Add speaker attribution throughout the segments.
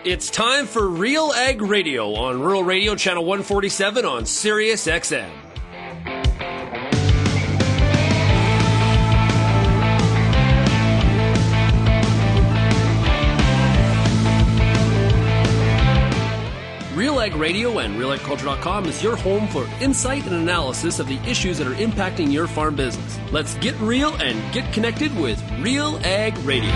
Speaker 1: It's time for Real Ag Radio on Rural Radio Channel 147 on Sirius XM. Real Ag Radio and RealAgCulture.com is your home for insight and analysis of the issues that are impacting your farm business. Let's get real and get connected with Real Ag Radio.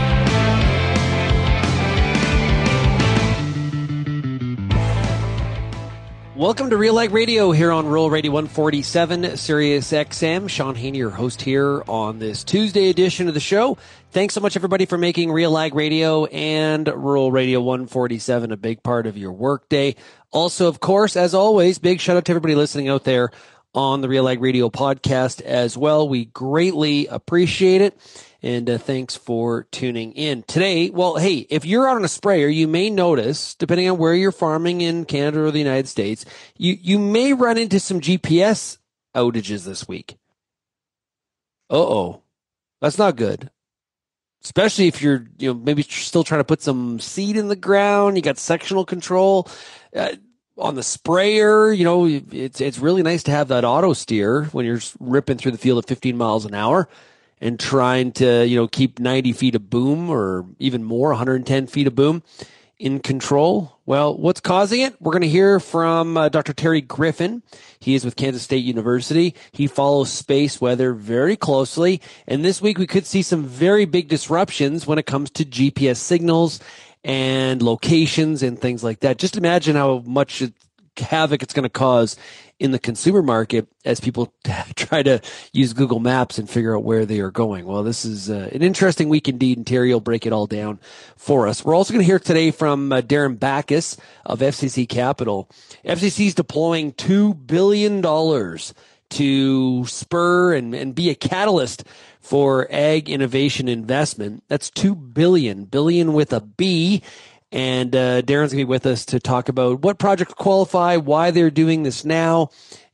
Speaker 1: Welcome to Real Ag Radio here on Rural Radio 147, Sirius XM. Sean Haney, your host here on this Tuesday edition of the show. Thanks so much, everybody, for making Real Ag Radio and Rural Radio 147 a big part of your workday. Also, of course, as always, big shout out to everybody listening out there on the Real Ag Radio podcast as well. We greatly appreciate it. And thanks for tuning in today. Well, hey, if you're out on a sprayer, you may notice, depending on where you're farming in Canada or the United States, you may run into some GPS outages this week. That's not good. Especially if you're, maybe still trying to put some seed in the ground. You got sectional control on the sprayer. It's really nice to have that auto steer when you're ripping through the field at 15 miles an hour. And trying to, keep 90 feet of boom or even more, 110 feet of boom in control. Well, what's causing it? We're going to hear from Dr. Terry Griffin. He is with Kansas State University. He follows space weather very closely. And this week we could see some very big disruptions when it comes to GPS signals and locations and things like that. Just imagine how much havoc it's going to cause in the consumer market as people try to use Google Maps and figure out where they are going. Well, this is an interesting week indeed, and Terry will break it all down for us. We're also going to hear today from Darren Backus of FCC Capital. FCC is deploying $2 billion to spur and be a catalyst for ag innovation investment. That's $2 billion with a B. And Darren's going to be with us to talk about what projects qualify, why they're doing this now,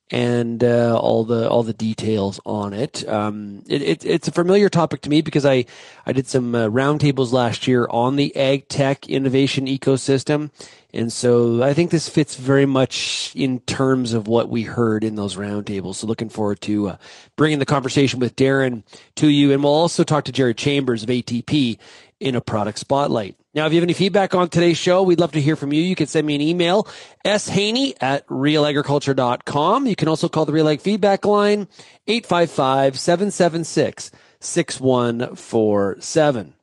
Speaker 1: and all the details on it. It's a familiar topic to me because I did some roundtables last year on the ag tech innovation ecosystem, and so I think this fits very much in terms of what we heard in those roundtables. So looking forward to bringing the conversation with Darren to you, and we'll also talk to Jared Chambers of ATP in a product spotlight. Now, if you have any feedback on today's show, we'd love to hear from you. You can send me an email, shaney@realagriculture.com. You can also call the Real Ag Feedback line, 855-776-6147.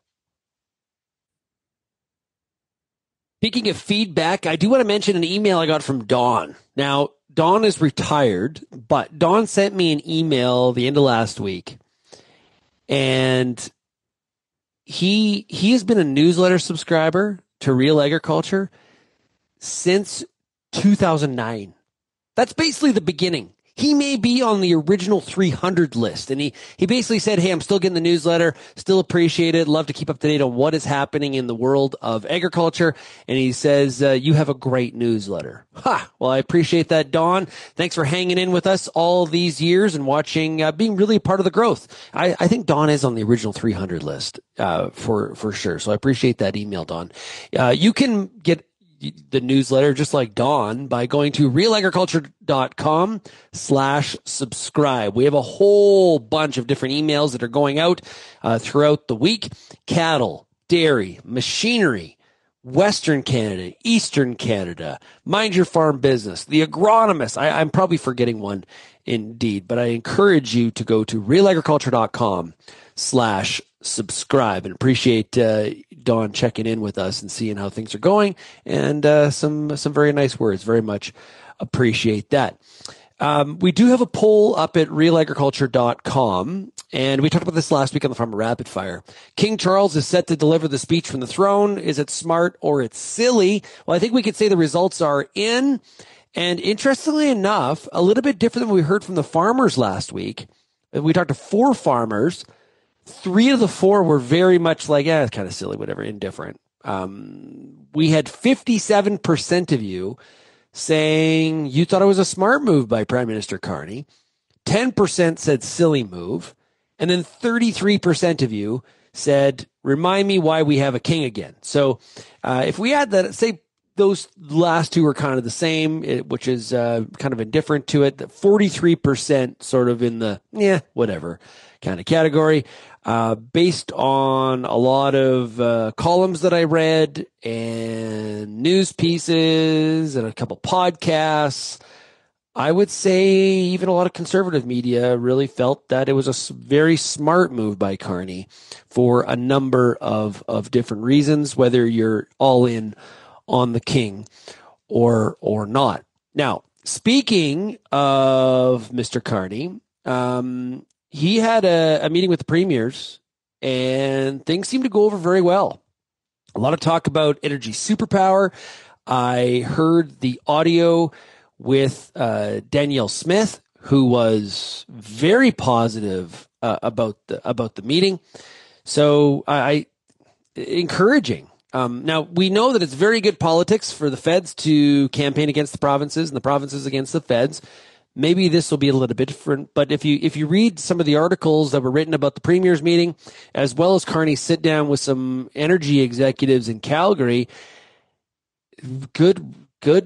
Speaker 1: Speaking of feedback, I do want to mention an email I got from Don. Now, Don is retired, but Don sent me an email the end of last week, and he has been a newsletter subscriber to Real Agriculture since 2009. That's basically the beginning. He may be on the original 300 list. And he basically said, hey, I'm still getting the newsletter, still appreciate it, love to keep up to date on what is happening in the world of agriculture. And he says, you have a great newsletter. Well, I appreciate that, Don. Thanks for hanging in with us all these years and watching, being really a part of the growth. I think Don is on the original 300 list, for sure. So I appreciate that email, Don. You can get the newsletter just like Don by going to realagriculture.com/subscribe. We have a whole bunch of different emails that are going out throughout the week. Cattle, dairy, machinery, Western Canada, Eastern Canada, mind your farm business, the agronomist. I'm probably forgetting one indeed, but I encourage you to go to realagriculture.com/subscribe and appreciate Don checking in with us and seeing how things are going, and some very nice words. Very much appreciate that. We do have a poll up at realagriculture.com, and we talked about this last week on the Farmer Rapid Fire. King Charles is set to deliver the speech from the throne. Is it smart or it's silly? Well, I think we could say the results are in. And interestingly enough, a little bit different than we heard from the farmers last week. We talked to 4 farmers. 3 of the 4 were very much like, it's kind of silly, whatever, indifferent. We had 57% of you saying you thought it was a smart move by Prime Minister Carney. 10% said silly move. And then 33% of you said, remind me why we have a king again. So if we add that, say those last two are kind of the same, which is kind of indifferent to it, 43% sort of in the, whatever kind of category. Based on a lot of columns that I read and news pieces and a couple podcasts, I would say even a lot of conservative media really felt that it was a very smart move by Carney for a number of different reasons, whether you're all in on the king or not. Now, speaking of Mr. Carney, he had a meeting with the premiers and things seemed to go over very well. A lot of talk about energy superpower. I heard the audio with Danielle Smith, who was very positive about the meeting. So I encouraging. Now we know that it's very good politics for the feds to campaign against the provinces and the provinces against the feds. Maybe this will be a little bit different, but if you read some of the articles that were written about the premier's meeting, as well as Carney sit down with some energy executives in Calgary, good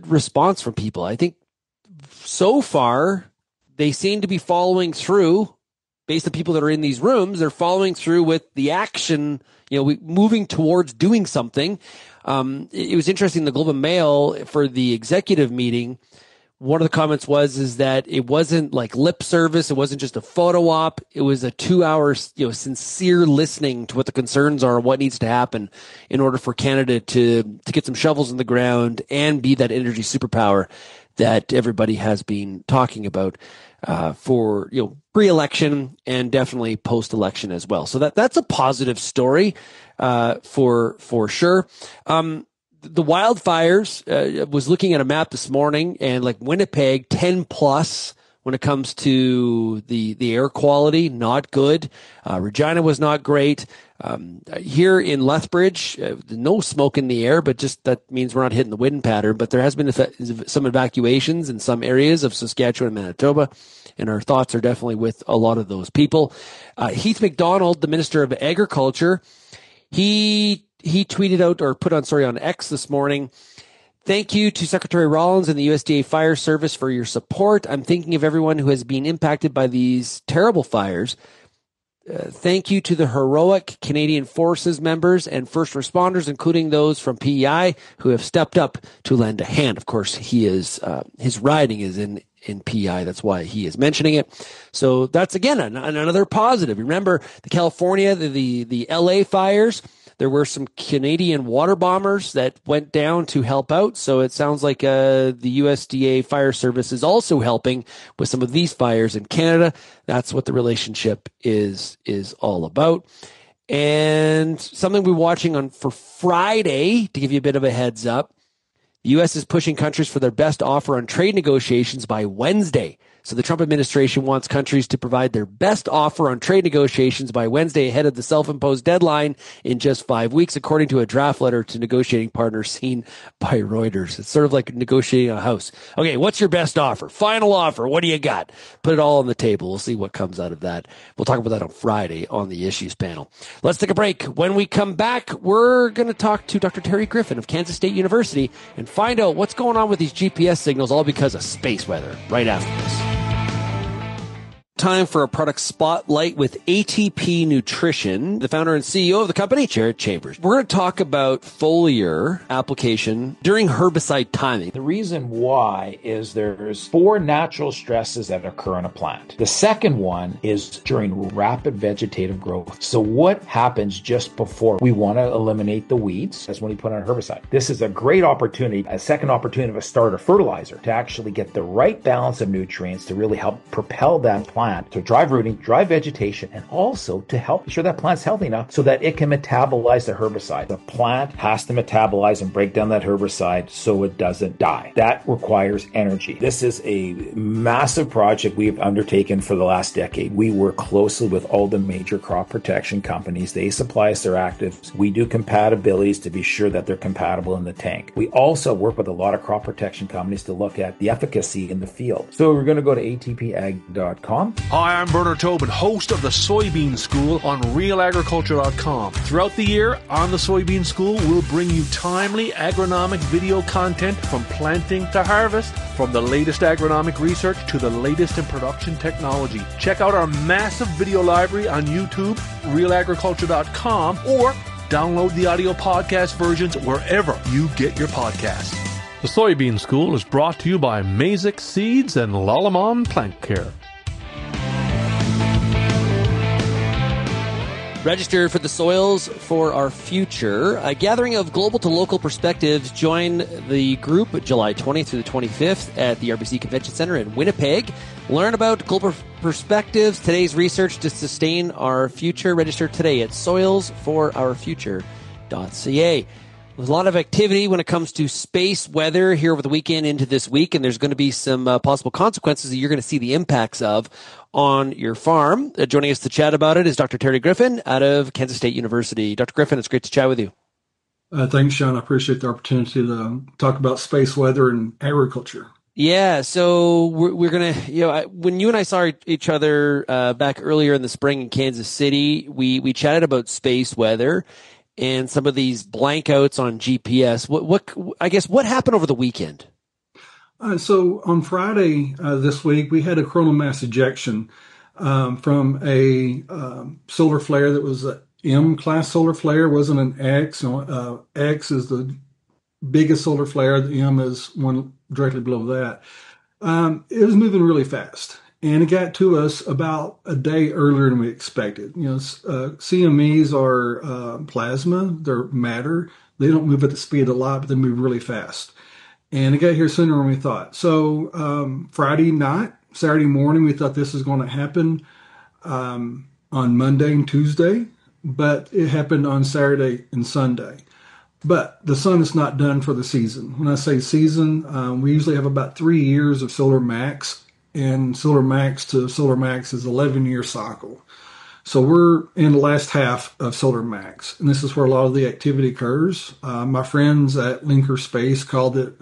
Speaker 1: response from people. I think so far they seem to be following through. Based on people that are in these rooms, they're following through with the action, moving towards doing something. It was interesting, the Globe and Mail for the executive meeting, one of the comments is that it wasn't like lip service. It wasn't just a photo op. It was a 2-hour, sincere listening to what the concerns are, what needs to happen in order for Canada to get some shovels in the ground and be that energy superpower that everybody has been talking about for pre-election and definitely post-election as well. So that's a positive story for sure. The wildfires, was looking at a map this morning, and like Winnipeg, 10 plus when it comes to the air quality, not good. Regina was not great. Here in Lethbridge, no smoke in the air, but just that means we're not hitting the wind pattern. But there has been some evacuations in some areas of Saskatchewan and Manitoba, and our thoughts are definitely with a lot of those people. Heath MacDonald, the Minister of Agriculture, he tweeted out or put on X this morning, thank you to Secretary Rollins and the USDA Fire Service for your support. I'm thinking of everyone who has been impacted by these terrible fires. Thank you to the heroic Canadian Forces members and first responders, including those from PEI who have stepped up to lend a hand. Of course, his riding is in PEI. That's why he is mentioning it. So that's, again, another positive. Remember the California, the LA fires. There were some Canadian water bombers that went down to help out. So it sounds like the USDA Fire Service is also helping with some of these fires in Canada. That's what the relationship is all about. And something we're watching for Friday, to give you a bit of a heads up, the U.S. is pushing countries for their best offer on trade negotiations by Wednesday. So the Trump administration wants countries to provide their best offer on trade negotiations by Wednesday ahead of the self-imposed deadline in just 5 weeks, according to a draft letter to negotiating partners seen by Reuters. It's sort of like negotiating a house. Okay, what's your best offer? Final offer. What do you got? Put it all on the table. We'll see what comes out of that. We'll talk about that on Friday on the Issues panel. Let's take a break. When we come back, we're going to talk to Dr. Terry Griffin of Kansas State University and find out what's going on with these GPS signals, all because of space weather, right after this. Time for a product spotlight with ATP Nutrition, the founder and CEO of the company, Jared Chambers. We're going to talk about foliar application during herbicide timing.
Speaker 2: The reason why is there's 4 natural stresses that occur in a plant. The second one is during rapid vegetative growth. So what happens just before we want to eliminate the weeds? That's when we put on a herbicide. This is a great opportunity, a second opportunity of a starter fertilizer to actually get the right balance of nutrients to really help propel that plant to drive rooting, drive vegetation, and also to help ensure that plant's healthy enough so that it can metabolize the herbicide. The plant has to metabolize and break down that herbicide so it doesn't die. That requires energy. This is a massive project we've undertaken for the last decade. We work closely with all the major crop protection companies. They supply us their actives. We do compatibilities to be sure that they're compatible in the tank. We also work with a lot of crop protection companies to look at the efficacy in the field. So we're going to go to atpag.com.
Speaker 3: Hi, I'm Bernard Tobin, host of the Soybean School on realagriculture.com. Throughout the year on the Soybean School, we'll bring you timely agronomic video content from planting to harvest, from the latest agronomic research to the latest in production technology. Check out our massive video library on YouTube, realagriculture.com, or download the audio podcast versions wherever you get your podcasts. The Soybean School is brought to you by Mazik Seeds and Lalamon Plant Care.
Speaker 1: Register for the Soils for Our Future. A gathering of global to local perspectives. Join the group July 20th through the 25th at the RBC Convention Center in Winnipeg. Learn about global perspectives, today's research to sustain our future. Register today at soilsforourfuture.ca. There's a lot of activity when it comes to space weather here over the weekend into this week, and there's going to be some possible consequences that you're going to see the impacts of on your farm. Joining us to chat about it is Dr. Terry Griffin out of Kansas State University. Dr. Griffin, it's great to chat with you.
Speaker 4: Thanks, Sean. I appreciate the opportunity to talk about space weather and agriculture.
Speaker 1: Yeah, so we're going to, when you and I saw each other back earlier in the spring in Kansas City, we chatted about space weather and some of these blankouts on GPS. What happened over the weekend?
Speaker 4: So on Friday this week, we had a coronal mass ejection from a solar flare that was an M-class solar flare. It wasn't an X. X is the biggest solar flare. The M is one directly below that. It was moving really fast, and it got to us about a day earlier than we expected. CMEs are plasma. They're matter. They don't move at the speed of light, but they move really fast. And it got here sooner than we thought. So Friday night, Saturday morning, we thought this was going to happen on Monday and Tuesday, but it happened on Saturday and Sunday. But the sun is not done for the season. When I say season, we usually have about 3 years of solar max, and solar max to solar max is 11-year cycle. So we're in the last half of solar max, and this is where a lot of the activity occurs. My friends at Linker Space called it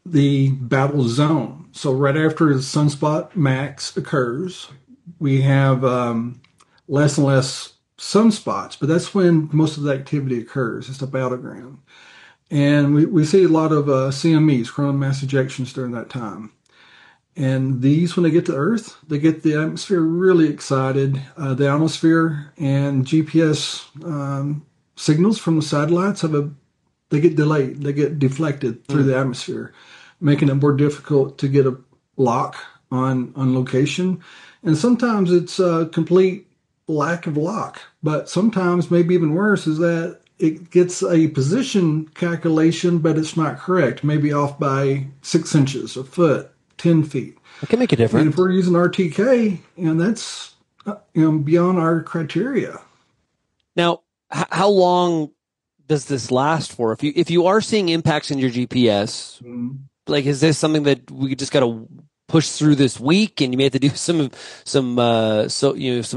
Speaker 4: the battle zone. So right after the sunspot max occurs, we have less and less sunspots, but that's when most of the activity occurs. It's the battleground. And we see a lot of CMEs, coronal mass ejections, during that time. And these, when they get to Earth, they get the atmosphere really excited. The ionosphere and GPS signals from the satellites they get delayed. They get deflected through the atmosphere, making it more difficult to get a lock on location. And sometimes it's a complete lack of lock. But sometimes, maybe even worse, is that it gets a position calculation, but it's not correct. Maybe off by 6 inches, a foot, 10 feet.
Speaker 1: It can make a difference.
Speaker 4: And if we're using RTK, and that's beyond our criteria.
Speaker 1: Now, how long does this last for? If you are seeing impacts in your GPS, like, is this something that we just got to push through this week, and you may have to do some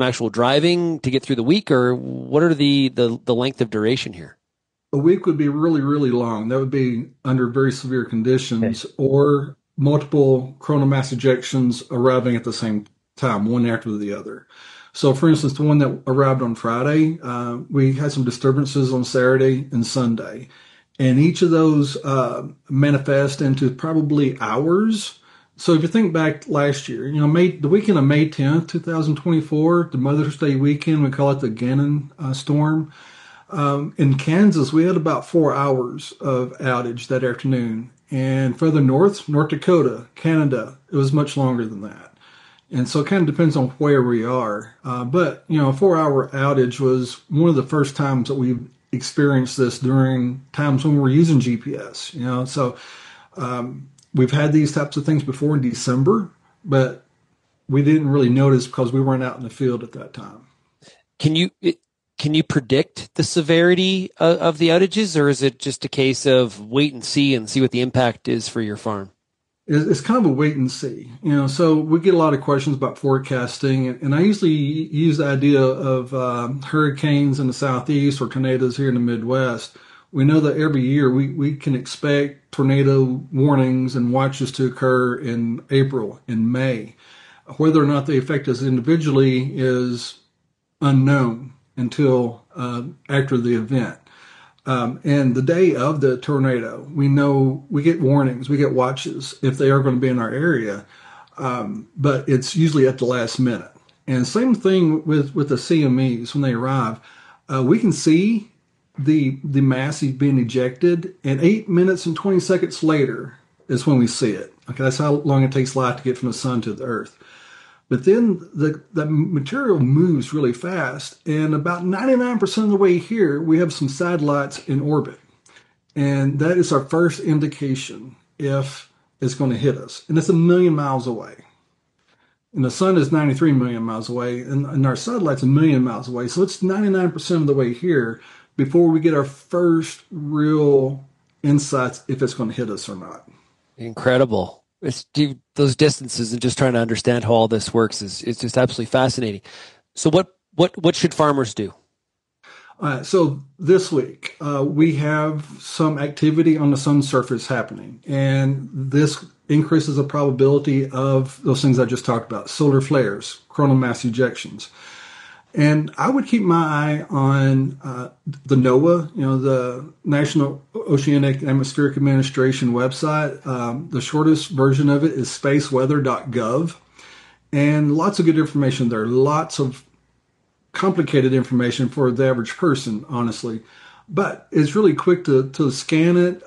Speaker 1: actual driving to get through the week, or what are the length of duration here?
Speaker 4: A week would be really, really long. That would be under very severe conditions, or multiple coronal mass ejections arriving at the same time, one after the other. So, for instance, the one that arrived on Friday, we had some disturbances on Saturday and Sunday. And each of those manifest into probably hours. So if you think back last year, the weekend of May 10th, 2024, the Mother's Day weekend, we call it the Gannon storm. In Kansas, we had about 4 hours of outage that afternoon. And further north, North Dakota, Canada, it was much longer than that. And so it kind of depends on where we are. But a 4-hour outage was one of the first times that we've experienced this during times when we're using GPS. So we've had these types of things before in December, but we didn't really notice because we weren't out in the field at that time.
Speaker 1: Can you predict the severity of the outages, or is it just a case of wait and see what the impact is for your farm?
Speaker 4: It's kind of a wait and see. So we get a lot of questions about forecasting, and I usually use the idea of hurricanes in the southeast or tornadoes here in the Midwest. We know that every year we can expect tornado warnings and watches to occur in April and May. Whether or not they affect us individually is unknown until after the event. And the day of the tornado, we know we get warnings, we get watches if they are going to be in our area, but it's usually at the last minute. And same thing with the CMEs when they arrive. We can see the mass being ejected, and 8 minutes and 20 seconds later is when we see it. Okay, that's how long it takes light to get from the sun to the earth. But then the material moves really fast, and about 99% of the way here, we have some satellites in orbit. And that is our first indication if it's going to hit us. And it's 1 million miles away. And the sun is 93 million miles away, and our satellite's 1 million miles away. So it's 99% of the way here before we get our first real insights if it's going to hit us or not.
Speaker 1: Incredible. Those distances and just trying to understand how all this works is just absolutely fascinating. So what should farmers do?
Speaker 4: So this week, we have some activity on the sun's surface happening, and this increases the probability of those things I just talked about, solar flares, coronal mass ejections. And I would keep my eye on the NOAA, the National Oceanic and Atmospheric Administration website. The shortest version of it is spaceweather.gov. And lots of good information there, lots of complicated information for the average person, honestly. But it's really quick to scan it.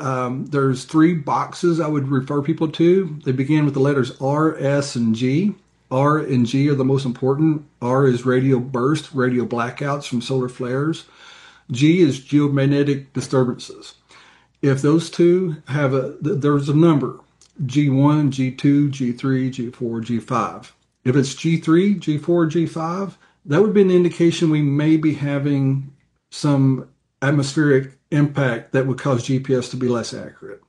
Speaker 4: There's 3 boxes I would refer people to. They begin with the letters R, S, and G. R and G are the most important. R is radio burst, radio blackouts from solar flares. G is geomagnetic disturbances. If those two have there's a number, G1, G2, G3, G4, G5. If it's G3, G4, G5, that would be an indication we may be having some atmospheric impact that would cause GPS to be less accurate.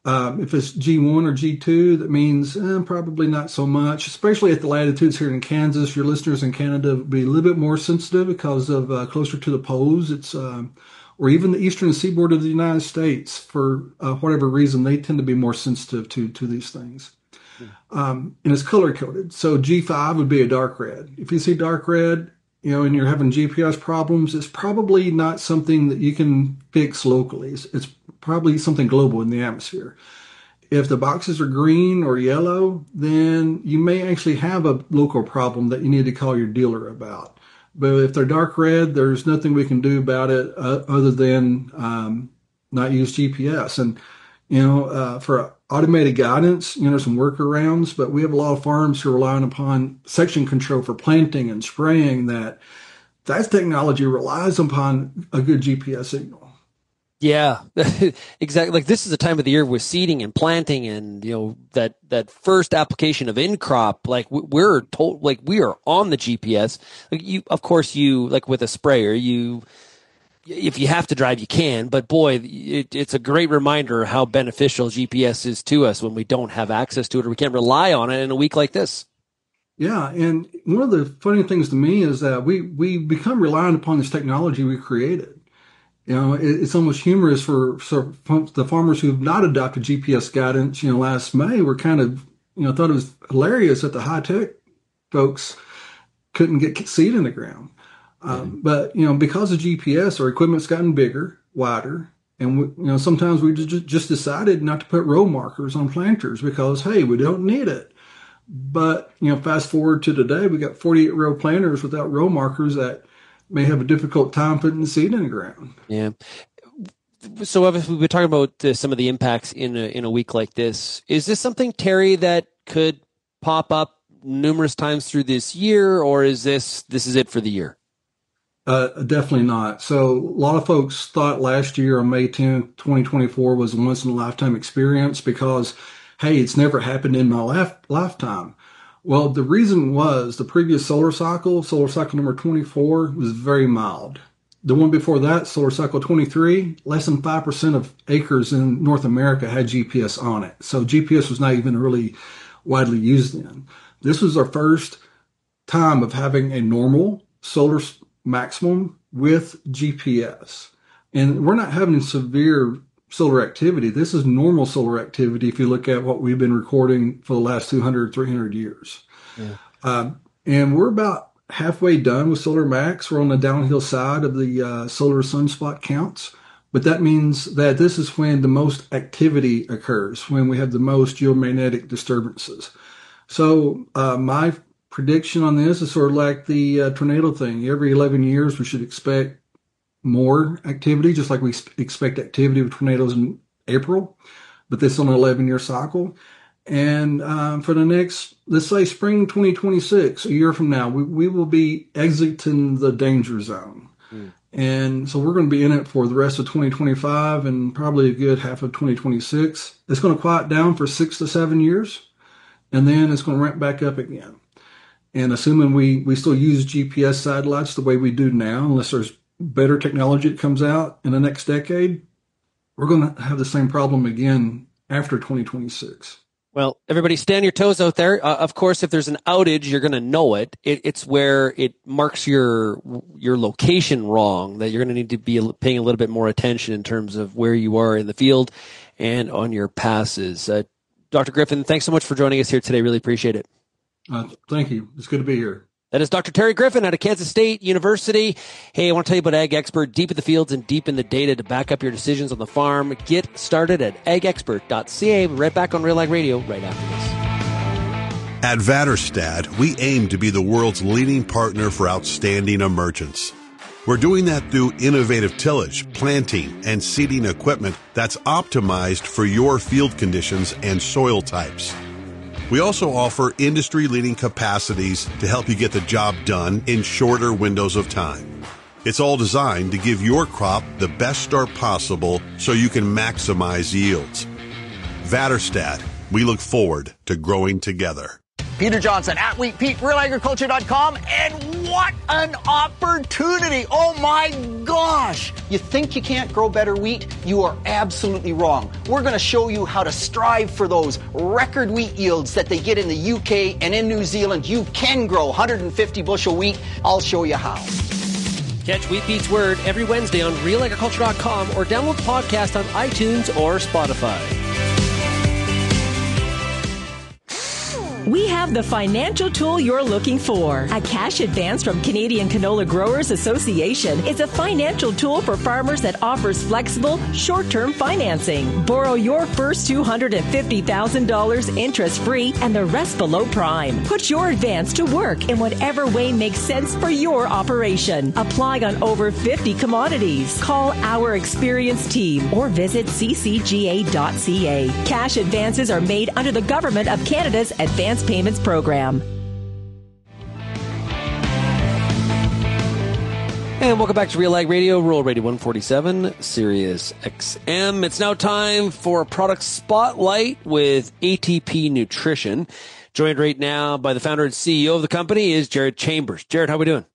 Speaker 4: If it's G1 or G2, that means probably not so much, especially at the latitudes here in Kansas. Your listeners in Canada would be a little bit more sensitive because of closer to the poles. It's or even the eastern seaboard of the United States, for whatever reason, they tend to be more sensitive to these things. And it's color coded. So G5 would be a dark red. If you see dark red, and you're having GPS problems, it's probably not something that you can fix locally. It's probably something global in the atmosphere. If the boxes are green or yellow, then you may actually have a local problem that you need to call your dealer about. But if they're dark red, there's nothing we can do about it other than not use GPS. And, for automated guidance, there's some workarounds, but we have a lot of farms who are relying upon section control for planting and spraying. That technology relies upon a good GPS signal.
Speaker 1: Yeah, exactly. Like this is the time of the year with seeding and planting, and that first application of in crop. Like we're told, like we are on the GPS. Like of course, like with a sprayer, if you have to drive, you can. But boy, it's a great reminder how beneficial GPS is to us when we don't have access to it or we can't rely on it in a week like this.
Speaker 4: Yeah, and one of the funny things to me is that we become reliant upon this technology we created. It's almost humorous for the farmers who have not adopted GPS guidance. Last May were kind of, thought it was hilarious that the high-tech folks couldn't get seed in the ground. But, because of GPS, our equipment's gotten bigger, wider, and, sometimes we just decided not to put row markers on planters because, hey, we don't need it. But, fast forward to today, we got 48 row planters without row markers that may have a difficult time putting the seed in the ground.
Speaker 1: Yeah. So obviously we've been talking about some of the impacts in a week like this. Is this something, Terry, that could pop up numerous times through this year, or is this is it for the year?
Speaker 4: Definitely not. So a lot of folks thought last year on May 10th, 2024 was a once in a lifetime experience because, hey, it's never happened in my lifetime. Well, the reason was the previous solar cycle number 24, was very mild. The one before that, solar cycle 23, less than 5% of acres in North America had GPS on it. So GPS was not even really widely used then. This was our first time of having a normal solar maximum with GPS. And we're not having severe solar activity. This is normal solar activity if you look at what we've been recording for the last 200, 300 years.
Speaker 1: Yeah.
Speaker 4: And we're about halfway done with Solar Max. We're on the downhill side of the solar sunspot counts. But that means that this is when the most activity occurs, when we have the most geomagnetic disturbances. So my prediction on this is sort of like the tornado thing. Every 11 years, we should expect more activity, just like we expect activity with tornadoes in April, but this on an 11-year cycle. And for the next, let's say spring 2026, a year from now, we will be exiting the danger zone.
Speaker 1: Mm.
Speaker 4: And so we're going to be in it for the rest of 2025 and probably a good half of 2026. It's going to quiet down for 6 to 7 years, and then it's going to ramp back up again. And assuming we still use GPS satellites the way we do now, unless there's better technology that comes out in the next decade, we're going to have the same problem again after 2026.
Speaker 1: Well, everybody stand your toes out there. Of course, if there's an outage, you're going to know it. It's where it marks your location wrong that you're going to need to be paying a little bit more attention in terms of where you are in the field and on your passes. Dr. Griffin, thanks so much for joining us here today. Really appreciate it.
Speaker 4: Thank you. It's good to be here.
Speaker 1: That is Dr. Terry Griffin out of Kansas State University. Hey, I want to tell you about Ag Expert, deep in the fields and deep in the data to back up your decisions on the farm. Get started at agexpert.ca. We'll be right back on Real Ag Radio right after this.
Speaker 5: At Vatterstad, we aim to be the world's leading partner for outstanding emergence. We're doing that through innovative tillage, planting, and seeding equipment that's optimized for your field conditions and soil types. We also offer industry-leading capacities to help you get the job done in shorter windows of time. It's all designed to give your crop the best start possible so you can maximize yields. Vatterstad, we look forward to growing together.
Speaker 6: Peter Johnson at Wheat Pete, realagriculture.com, and what an opportunity! Oh my gosh! You think you can't grow better wheat? You are absolutely wrong. We're going to show you how to strive for those record wheat yields that they get in the UK and in New Zealand. You can grow 150 bushel wheat. I'll show you how.
Speaker 1: Catch Wheat Pete's Word every Wednesday on realagriculture.com or download the podcast on iTunes or Spotify.
Speaker 7: We have the financial tool you're looking for. A cash advance from Canadian Canola Growers Association is a financial tool for farmers that offers flexible, short-term financing. Borrow your first $250,000 interest-free and the rest below prime. Put your advance to work in whatever way makes sense for your operation. Apply on over 50 commodities. Call our experienced team or visit ccga.ca. Cash advances are made under the Government of Canada's Advance Payments Program.
Speaker 1: And welcome back to Real Ag Radio, Rural Radio 147, Sirius XM. It's now time for a product spotlight with ATP Nutrition. Joined right now by the founder and CEO of the company is Jared Chambers. Jared, how are we doing?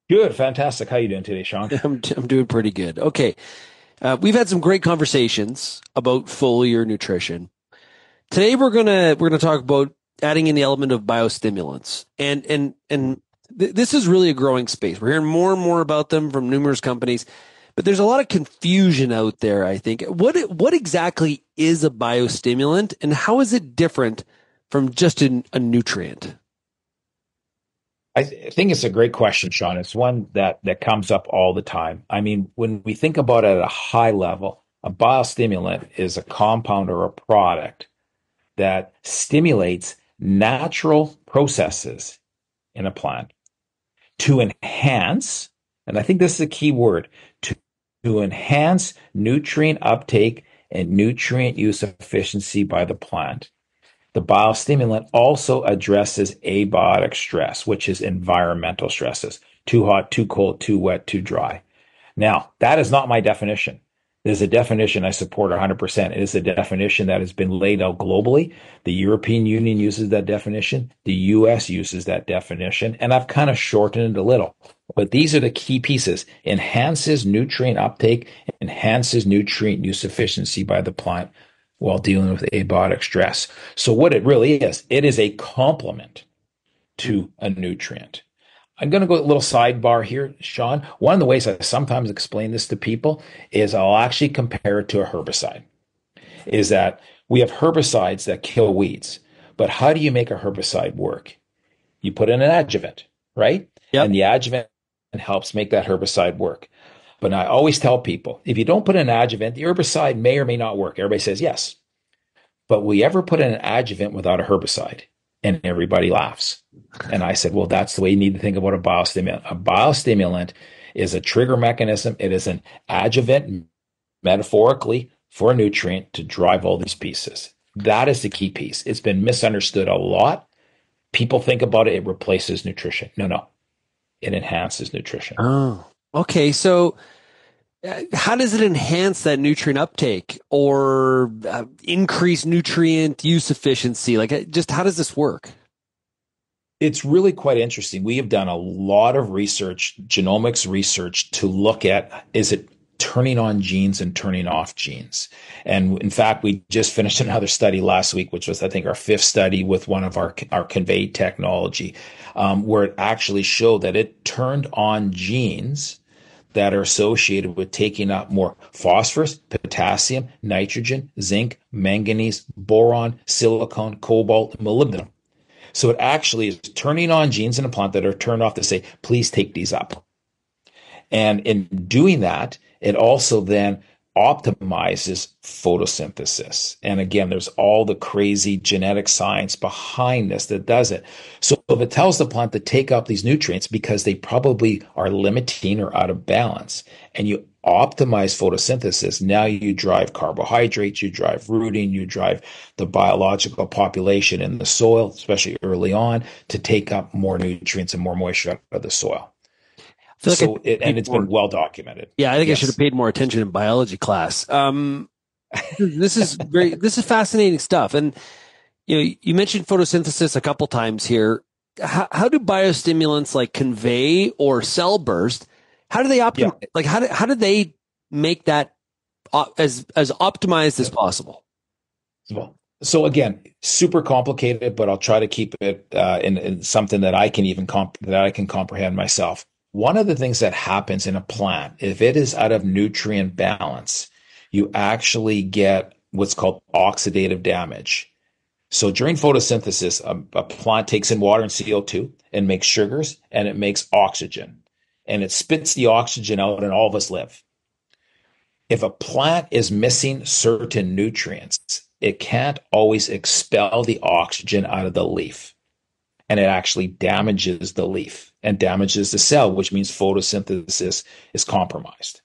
Speaker 2: Good, fantastic. How are you doing today, Sean?
Speaker 1: I'm doing pretty good. Okay. We've had some great conversations about foliar nutrition. Today we're gonna talk about adding in the element of biostimulants, and this is really a growing space. We're hearing more and more about them from numerous companies, but there's a lot of confusion out there. I think what exactly is a biostimulant, and how is it different from just a nutrient?
Speaker 2: I think it's a great question, Sean. It's one that comes up all the time. I mean, when we think about it at a high level, a biostimulant is a compound or a product that stimulates natural processes in a plant to enhance, and I think this is a key word, to enhance nutrient uptake and nutrient use efficiency by the plant. The biostimulant also addresses abiotic stress, which is environmental stresses, too hot, too cold, too wet, too dry. Now, that is not my definition. It is a definition I support 100%. It is a definition that has been laid out globally. The European Union uses that definition. The U.S. uses that definition. And I've kind of shortened it a little. But these are the key pieces. Enhances nutrient uptake, enhances nutrient use efficiency by the plant while dealing with abiotic stress. So what it really is, it is a complement to a nutrient. I'm going to go a little sidebar here, Sean. One of the ways I sometimes explain this to people is I'll actually compare it to a herbicide. Is that we have herbicides that kill weeds, But how do you make a herbicide work? You put in an adjuvant, right?
Speaker 1: Yep.
Speaker 2: And the adjuvant helps make that herbicide work. But I always tell people, if you don't put in an adjuvant, the herbicide may or may not work. Everybody says yes. But will you ever put in an adjuvant without a herbicide? And everybody laughs. And I said, well, that's the way you need to think about a biostimulant. A biostimulant is a trigger mechanism. It is an adjuvant, metaphorically, for a nutrient to drive all these pieces. That is the key piece. It's been misunderstood a lot. People think about it, it replaces nutrition. No. It enhances nutrition.
Speaker 1: Oh, okay. So how does it enhance that nutrient uptake or increase nutrient use efficiency? Like, just how does this work?
Speaker 2: It's really quite interesting. We have done a lot of research, genomics research, to look at, is it turning on genes and turning off genes? And in fact, we just finished another study last week, which was, I think, our 5th study with one of our conveyed technology, where it actually showed that it turned on genes that are associated with taking up more phosphorus, potassium, nitrogen, zinc, manganese, boron, silicon, cobalt, and molybdenum. So it actually is turning on genes in a plant that are turned off to say, please take these up. And in doing that, it also then optimizes photosynthesis. And again, there's all the crazy genetic science behind this that does it. So if it tells the plant to take up these nutrients because they probably are limiting or out of balance, and you optimize photosynthesis, now you drive carbohydrates, you drive rooting, you drive the biological population in the soil, especially early on, to take up more nutrients and more moisture out of the soil. So it's been well documented.
Speaker 1: Yeah, I think I should have paid more attention in biology class. This is great. This is fascinating stuff. And you mentioned photosynthesis a couple times here. How do biostimulants like Convey or Cell Burst? How do they optimize? Yeah. Like how do they make that as optimized as possible?
Speaker 2: Well, so again, super complicated, but I'll try to keep it in something that I can comprehend myself. One of the things that happens in a plant, if it is out of nutrient balance, you actually get what's called oxidative damage. So during photosynthesis, a plant takes in water and CO2 and makes sugars, and it makes oxygen. And it spits the oxygen out, and all of us live. If a plant is missing certain nutrients, it can't always expel the oxygen out of the leaf. And it actually damages the leaf and damages the cell, which means photosynthesis is compromised.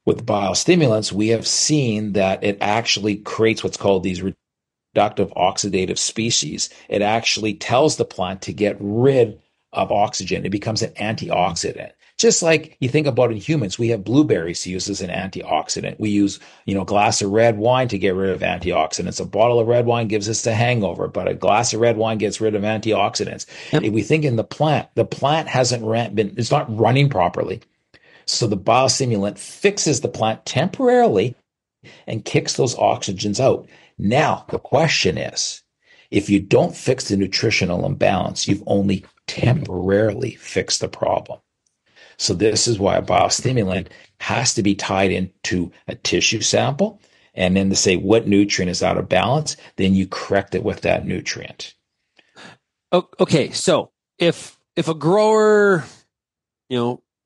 Speaker 2: With biostimulants, we have seen that it actually creates what's called these reductive oxidative species. It actually tells the plant to get rid of oxygen. It becomes an antioxidant. Just like you think about in humans, we have blueberries used as an antioxidant. We use, a glass of red wine to get rid of antioxidants. A bottle of red wine gives us a hangover, but a glass of red wine gets rid of antioxidants. Yep. If we think in the plant it's not running properly. So the biostimulant fixes the plant temporarily and kicks those oxygens out. Now, the question is, if you don't fix the nutritional imbalance, you've only temporarily fixed the problem. So this is why a biostimulant has to be tied into a tissue sample, and then to say what nutrient is out of balance, then you correct it with that nutrient.
Speaker 1: Okay, so if a grower,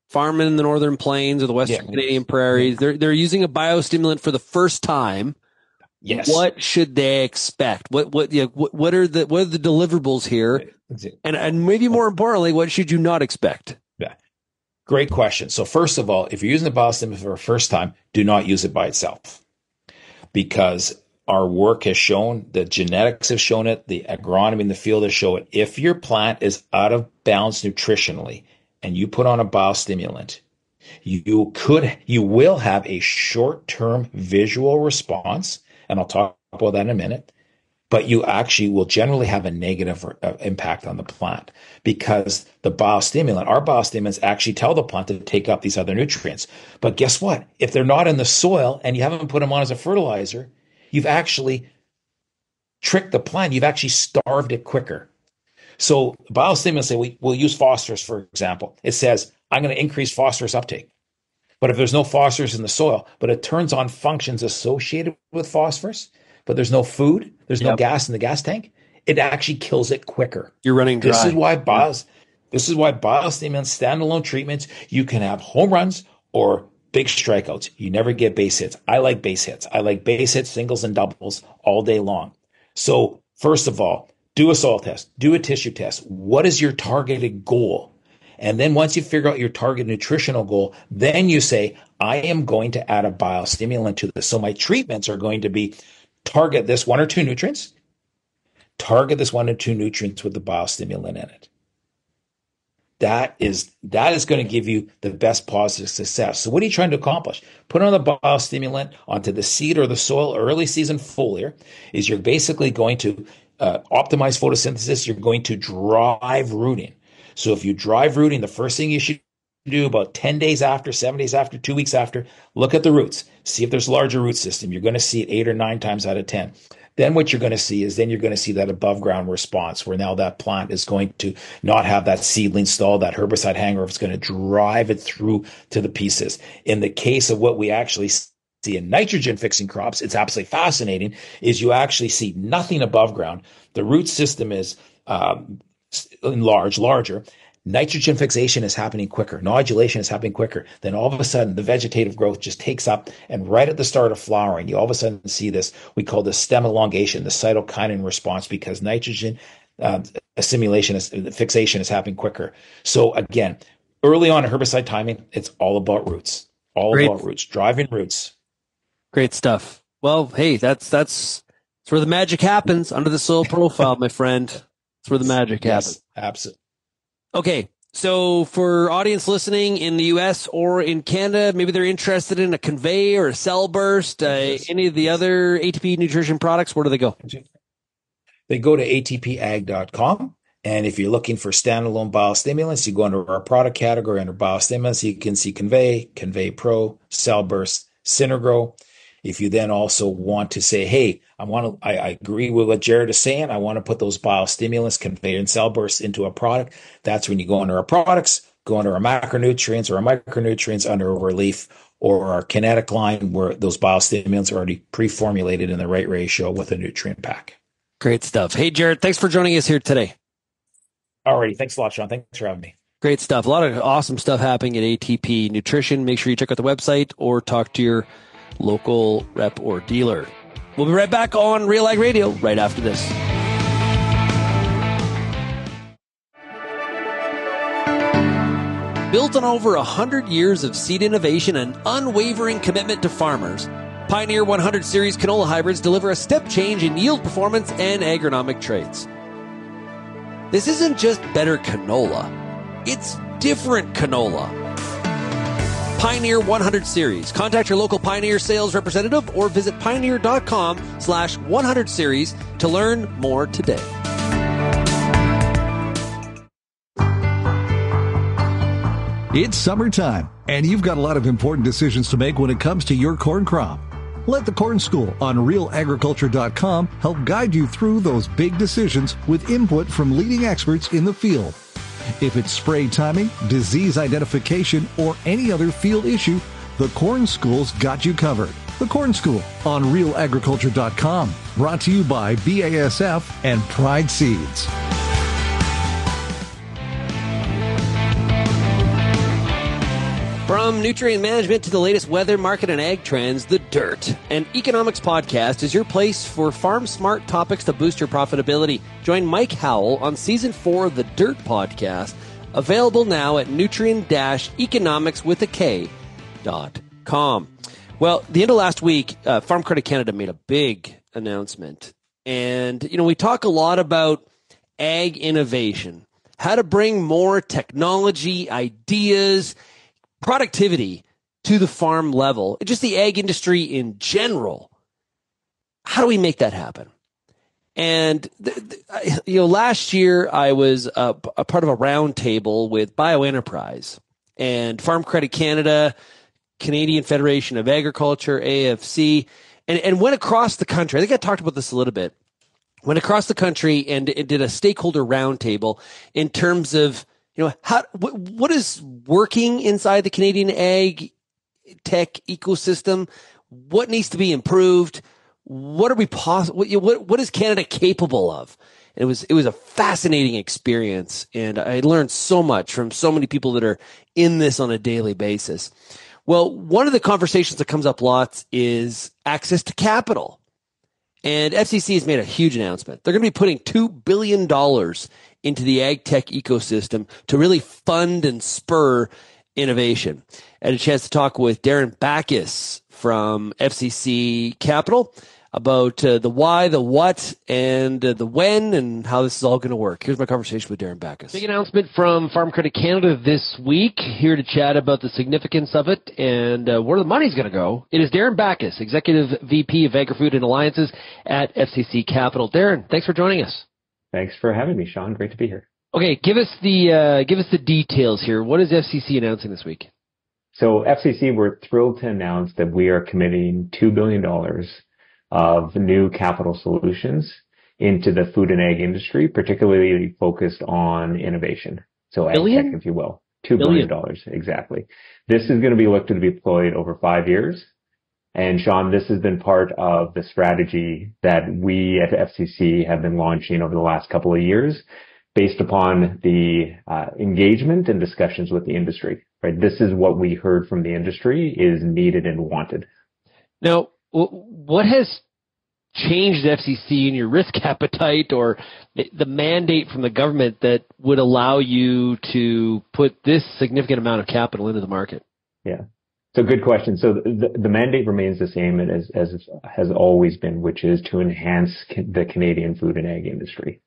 Speaker 1: farming in the northern plains or the western Canadian prairies, they're using a biostimulant for the first time.
Speaker 2: Yes.
Speaker 1: What should they expect? What are the deliverables here? And maybe more importantly, what should you not expect?
Speaker 2: Yeah. Great question. So first of all, if you're using the biostimulant for the first time, do not use it by itself, because our work has shown, the genetics have shown it, the agronomy in the field has shown it. If your plant is out of balance nutritionally and you put on a biostimulant, you will have a short-term visual response, and I'll talk about that in a minute, but you actually will generally have a negative impact on the plant, because our biostimulants actually tell the plant to take up these other nutrients. But guess what? If they're not in the soil and you haven't put them on as a fertilizer, you've actually tricked the plant. You've actually starved it quicker. So biostimulants say, we'll use phosphorus, for example. It says, I'm going to increase phosphorus uptake. But if there's no phosphorus in the soil, but it turns on functions associated with phosphorus, but there's no food, there's no gas in the gas tank, it actually kills it quicker.
Speaker 1: You're running dry.
Speaker 2: This is why biostimulant standalone treatments, you can have home runs or big strikeouts. You never get base hits. I like base hits. I like base hits, singles and doubles all day long. So first of all, do a soil test, do a tissue test. What is your targeted goal? And then once you figure out your target nutritional goal, then you say, I am going to add a biostimulant to this. So my treatments are going to be target this 1 or 2 nutrients, target this 1 or 2 nutrients with the biostimulant in it. That is going to give you the best positive success. So what are you trying to accomplish? Put on the biostimulant onto the seed or the soil, early season foliar, is you're basically going to optimize photosynthesis. You're going to drive rooting. So if you drive rooting, the first thing you should do about 10 days after, 7 days after, 2 weeks after, look at the roots. See if there's larger root system. You're going to see it 8 or 9 times out of 10. Then what you're going to see is then you're going to see that above ground response where now that plant is going to not have that seedling stall, that herbicide hangover. It's going to drive it through to the pieces. In the case of what we actually see in nitrogen fixing crops, it's absolutely fascinating, is you actually see nothing above ground. The root system is larger. Nitrogen fixation is happening quicker. Nodulation is happening quicker. Then all of a sudden, the vegetative growth just takes up, and right at the start of flowering, you all of a sudden see this, we call this stem elongation, the cytokinin response, because nitrogen fixation is happening quicker. So again, early on herbicide timing, it's all about roots. About roots, driving roots.
Speaker 1: Great stuff. Well, hey, that's where the magic happens, under the soil profile, my friend. That's where the magic happens.
Speaker 2: Absolutely.
Speaker 1: Okay, so for audience listening in the U.S. or in Canada, maybe they're interested in a Convey or a Cell Burst, any of the other ATP nutrition products, where do they go?
Speaker 2: They go to atpag.com. And if you're looking for standalone biostimulants, you go under our product category under biostimulants. You can see Convey, Convey Pro, Cell Burst, Synergrow. If you then also want to say, hey, I agree with what Jared is saying, I want to put those biostimulants, Convey and Cell Burst into a product, that's when you go under our products, go under our macronutrients or our micronutrients under our relief or our kinetic line where those biostimulants are already pre-formulated in the right ratio with a nutrient pack.
Speaker 1: Great stuff. Hey, Jared, thanks for joining us here today.
Speaker 2: Alrighty. Thanks a lot, Sean. Thanks for having me.
Speaker 1: Great stuff. A lot of awesome stuff happening at ATP Nutrition. Make sure you check out the website or talk to your local rep or dealer. We'll be right back on Real Ag Radio right after this. Built on over 100 years of seed innovation and unwavering commitment to farmers, Pioneer 100 Series canola hybrids deliver a step change in yield performance and agronomic traits. This isn't just better canola, it's different canola. Pioneer 100 Series. Contact your local Pioneer sales representative or visit pioneer.com/100 series to learn more today.
Speaker 8: It's summertime, and you've got a lot of important decisions to make when it comes to your corn crop. Let the Corn School on realagriculture.com help guide you through those big decisions with input from leading experts in the field. If it's spray timing, disease identification, or any other field issue, the Corn School's got you covered. The Corn School on realagriculture.com. Brought to you by BASF and Pride Seeds.
Speaker 1: From nutrient management to the latest weather, market, and ag trends, The Dirt, an economics podcast, is your place for farm-smart topics to boost your profitability. Join Mike Howell on Season 4 of The Dirt podcast, available now at nutrient-economicswithak.com. Well, the end of last week, Farm Credit Canada made a big announcement. And, we talk a lot about ag innovation, how to bring more technology, ideas, productivity to the farm level, just the ag industry in general. How do we make that happen? And, last year I was a part of a roundtable with BioEnterprise and Farm Credit Canada, Canadian Federation of Agriculture, AFC, and went across the country. I think I talked about this a little bit. Went across the country and it did a stakeholder roundtable in terms of what is working inside the Canadian ag tech ecosystem? What needs to be improved? what are we what is Canada capable of? And it was a fascinating experience, and I learned so much from so many people that are in this on a daily basis. Well, one of the conversations that comes up lots is access to capital. And FCC has made a huge announcement. They're going to be putting $2 billion into the ag tech ecosystem to really fund and spur innovation. I had a chance to talk with Darren Backus from FCC Capital about the why, the what, and the when, and how this is all going to work. Here's my conversation with Darren Backus. Big announcement from Farm Credit Canada this week. Here to chat about the significance of it and where the money's going to go. It is Darren Backus, Executive VP of Agri-Food and Alliances at FCC Capital. Darren, thanks for joining us.
Speaker 9: Thanks for having me, Sean. Great to be here.
Speaker 1: Okay, give us the details here. What is FCC announcing this week?
Speaker 9: So FCC, we're thrilled to announce that we are committing $2 billion of new capital solutions into the food and ag industry, particularly focused on innovation. So ag tech, if you will. $2 billion, exactly. This is going to be looked to be deployed over 5 years. And Sean, this has been part of the strategy that we at FCC have been launching over the last couple of years based upon the engagement and discussions with the industry. Right? This is what we heard from the industry is needed and wanted.
Speaker 1: Now, what has changed FCC in your risk appetite or the mandate from the government that would allow you to put this significant amount of capital into the market?
Speaker 9: Yeah. So good question. So the mandate remains the same as has always been, which is to enhance the Canadian food and ag industry.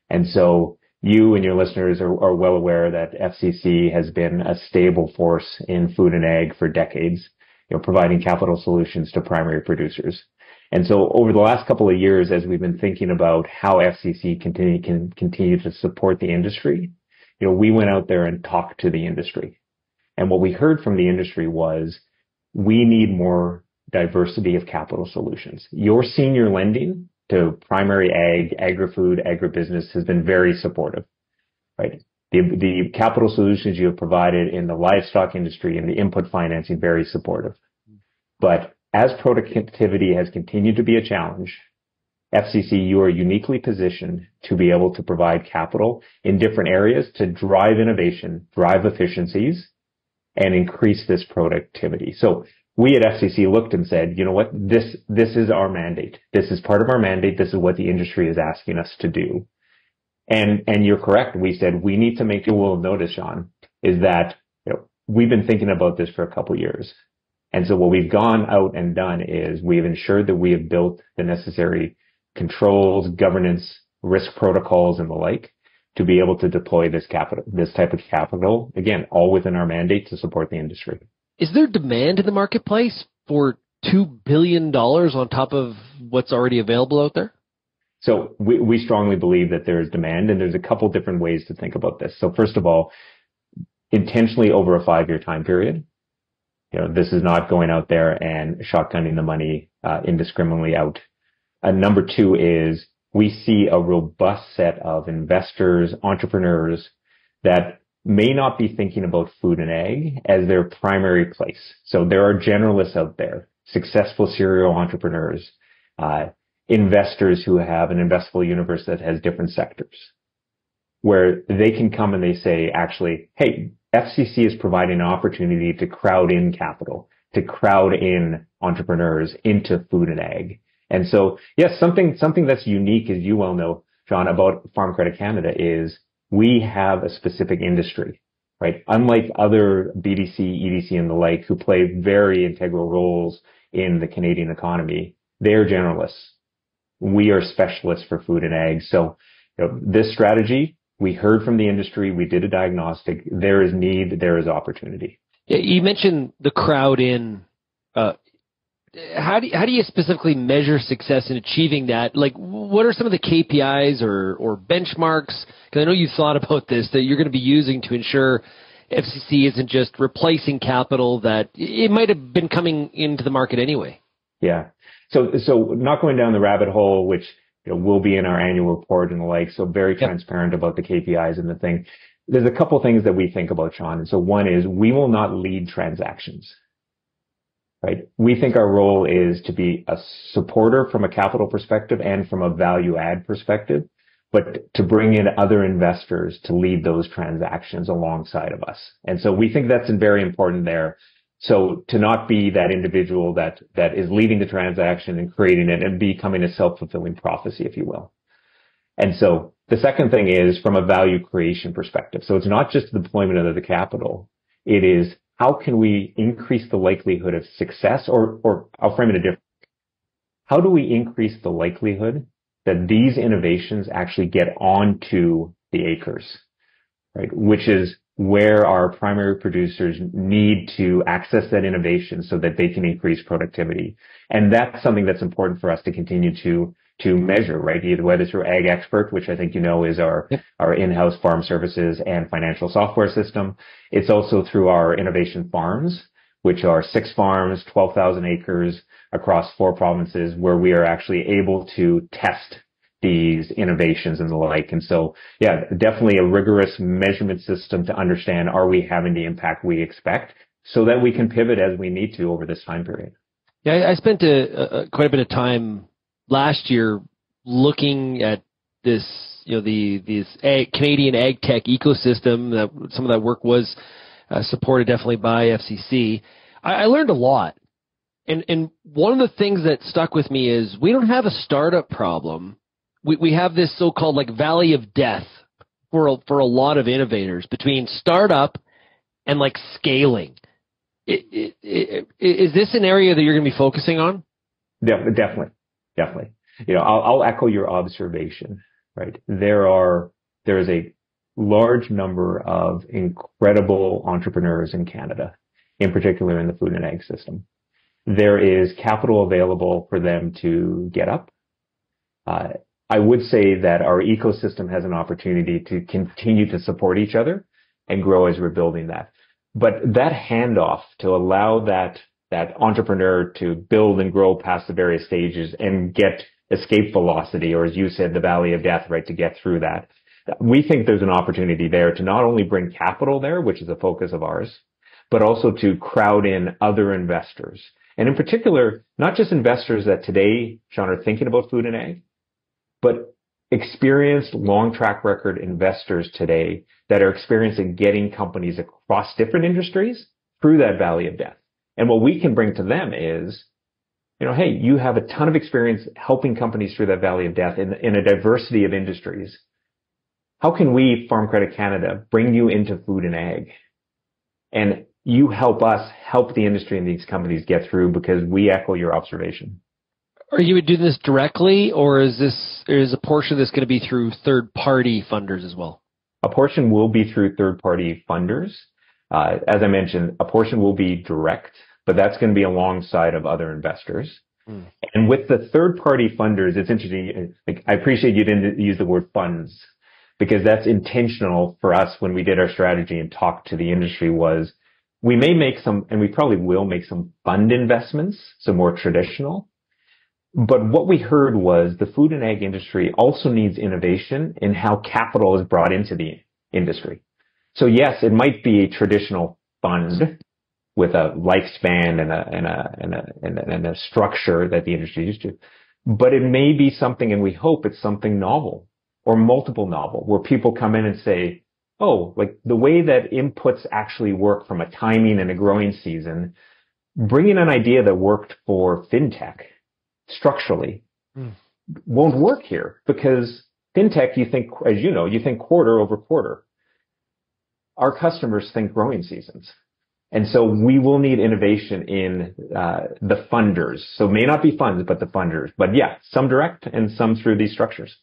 Speaker 9: And so you and your listeners are well aware that FCC has been a stable force in food and ag for decades, providing capital solutions to primary producers. And so over the last couple of years, as we've been thinking about how FCC can continue to support the industry, we went out there and talked to the industry. And what we heard from the industry was, we need more diversity of capital solutions. Your senior lending to primary ag, agri-food, agribusiness has been very supportive, right? The capital solutions you have provided in the livestock industry and the input financing, very supportive. But as productivity has continued to be a challenge, FCC, you are uniquely positioned to be able to provide capital in different areas to drive innovation, drive efficiencies, and increase this productivity. So we at FCC looked and said, you know what, this is our mandate. This is part of our mandate. This is what the industry is asking us to do. And you're correct. We said we need to make you will notice, Sean, is that we've been thinking about this for a couple of years. And so what we've gone out and done is we've ensured that we have built the necessary controls, governance, risk protocols, and the like to be able to deploy this type of capital, again, all within our mandate to support the industry.
Speaker 1: Is there demand in the marketplace for $2 billion on top of what's already available out there?
Speaker 9: So we strongly believe that there is demand, and there's a couple different ways to think about this. So first of all, intentionally over a 5-year time period. This is not going out there and shotgunning the money indiscriminately out. Number two is we see a robust set of investors, entrepreneurs that may not be thinking about food and ag as their primary place. So there are generalists out there, successful serial entrepreneurs, investors who have an investable universe that has different sectors, where they can come and they say, actually, hey, FCC is providing an opportunity to crowd in capital, to crowd in entrepreneurs into food and ag. And so, yes, something that's unique, as you well know, John, about Farm Credit Canada is we have a specific industry, right? Unlike other BDC, EDC, and the like, who play very integral roles in the Canadian economy, they're generalists. We are specialists for food and ag. So this strategy, we heard from the industry, we did a diagnostic. There is need, there is opportunity.
Speaker 1: Yeah, you mentioned the crowd in. How do you specifically measure success in achieving that? Like, what are some of the KPIs or benchmarks? Because I know you've thought about this, that you're going to be using to ensure FCC isn't just replacing capital that it might have been coming into the market anyway.
Speaker 9: Yeah. So not going down the rabbit hole, which will be in our annual report and the like. So very transparent about the KPIs and the thing. There's a couple things that we think about, Sean. And so one is we will not lead transactions. right? We think our role is to be a supporter from a capital perspective and from a value add perspective, but to bring in other investors to lead those transactions alongside of us. And so we think that's very important there. So to not be that individual that is leading the transaction and creating it and becoming a self-fulfilling prophecy, if you will. And so the second thing is from a value creation perspective. So it's not just the deployment of the capital. It is how can we increase the likelihood of success, or I'll frame it a different. How do we increase the likelihood that these innovations actually get onto the acres, right? Which is where our primary producers need to access that innovation so that they can increase productivity. And that's something that's important for us to continue to measure, right? Either whether through Ag Expert, which I think is our in-house farm services and financial software system. It's also through our innovation farms, which are 6 farms, 12,000 acres across 4 provinces, where we are actually able to test these innovations and the like. And so, yeah, definitely a rigorous measurement system to understand, are we having the impact we expect, so that we can pivot as we need to over this time period.
Speaker 1: Yeah, I spent quite a bit of time last year looking at this, these Canadian ag tech ecosystem. That some of that work was supported definitely by FCC. I learned a lot. And one of the things that stuck with me is we don't have a startup problem. We have this so-called like valley of death for a lot of innovators between startup and like scaling. Is this an area that you're going to be focusing on?
Speaker 9: Definitely. I'll echo your observation, right? There is a large number of incredible entrepreneurs in Canada, in particular in the food and ag system. There is capital available for them to get up. I would say that our ecosystem has an opportunity to continue to support each other and grow as we're building that. But that handoff to allow that entrepreneur to build and grow past the various stages and get escape velocity, or as you said, the valley of death, right, to get through that. We think there's an opportunity there to not only bring capital there, which is a focus of ours, but also to crowd in other investors. And in particular, not just investors that today, Sean, are thinking about food and ag, but experienced long track record investors today that are experiencing getting companies across different industries through that valley of death. And what we can bring to them is, hey, you have a ton of experience helping companies through that valley of death in a diversity of industries. How can we, Farm Credit Canada, bring you into food and ag? And you help us help the industry and these companies get through, because we echo your observation.
Speaker 1: Are you doing this directly, or is a portion of this going to be through third-party funders as well?
Speaker 9: A portion will be through third-party funders. As I mentioned, a portion will be direct, but that's going to be alongside of other investors. And with the third-party funders, it's interesting. I appreciate you didn't use the word funds, because that's intentional for us when we did our strategy and talked to the industry. Was we may make some, and we probably will make some fund investments, so more traditional. But what we heard was the food and ag industry also needs innovation in how capital is brought into the industry. So yes, it might be a traditional fund with a lifespan and a structure that the industry is used to, but it may be something, and we hope it's something novel or multiple novel, where people come in and say, oh, like the way that inputs actually work from a timing and a growing season, bringing an idea that worked for fintech structurally won't work here, because fintech, you think, as you know, you think quarter over quarter. Our customers think growing seasons. And so we will need innovation in the funders. So it may not be funds, but the funders. But yeah, some direct and some through these structures.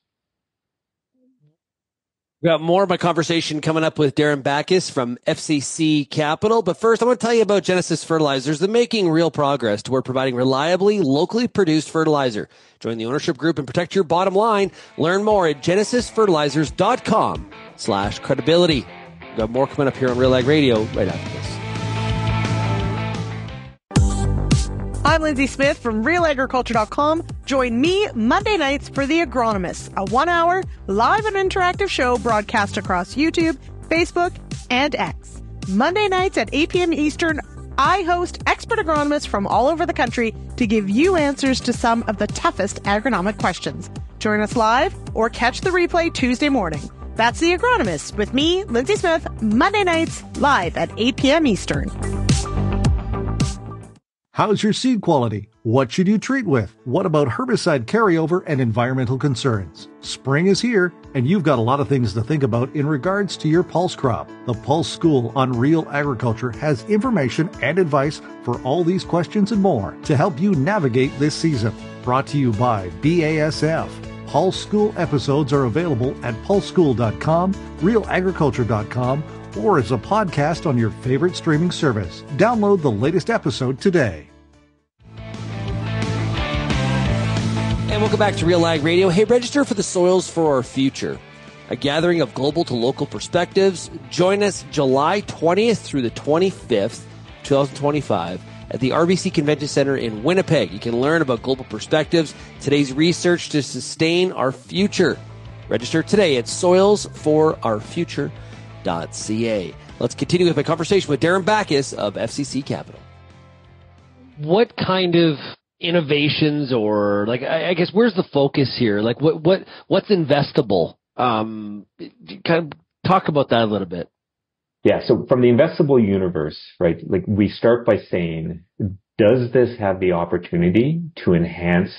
Speaker 1: We got more of my conversation coming up with Darren Backus from FCC Capital. But first, I want to tell you about Genesis Fertilizers. They're making real progress toward providing reliably, locally produced fertilizer. Join the ownership group and protect your bottom line. Learn more at genesisfertilizers.com/credibility. We've got more coming up here on Real Ag Radio right after this.
Speaker 10: I'm Lindsay Smith from RealAgriculture.com. Join me Monday nights for The Agronomist, a 1-hour live and interactive show broadcast across YouTube, Facebook, and X. Monday nights at 8 p.m. Eastern I host expert agronomists from all over the country to give you answers to some of the toughest agronomic questions. Join us live or catch the replay Tuesday morning. That's The Agronomist with me, Lindsay Smith, Monday nights live at 8 p.m. Eastern.
Speaker 8: How's your seed quality? What should you treat with? What about herbicide carryover and environmental concerns? Spring is here, and you've got a lot of things to think about in regards to your pulse crop. The Pulse School on Real Agriculture has information and advice for all these questions and more to help you navigate this season. Brought to you by BASF. Pulse School episodes are available at pulseschool.com, realagriculture.com, or as a podcast on your favorite streaming service. Download the latest episode today.
Speaker 1: And welcome back to Real Ag Radio. Hey, register for the Soils for Our Future, a gathering of global to local perspectives. Join us July 20th through the 25th, 2025, at the RBC Convention Center in Winnipeg. You can learn about global perspectives, today's research to sustain our future. Register today at soilsforourfuture.ca. Let's continue with my conversation with Darren Backus of FCC Capital. What kind of innovations, or like, I guess, where's the focus here? Like, what's investable? Kind of talk about that a little bit.
Speaker 9: Yeah. So from the investable universe, right? Like, we start by saying, does this have the opportunity to enhance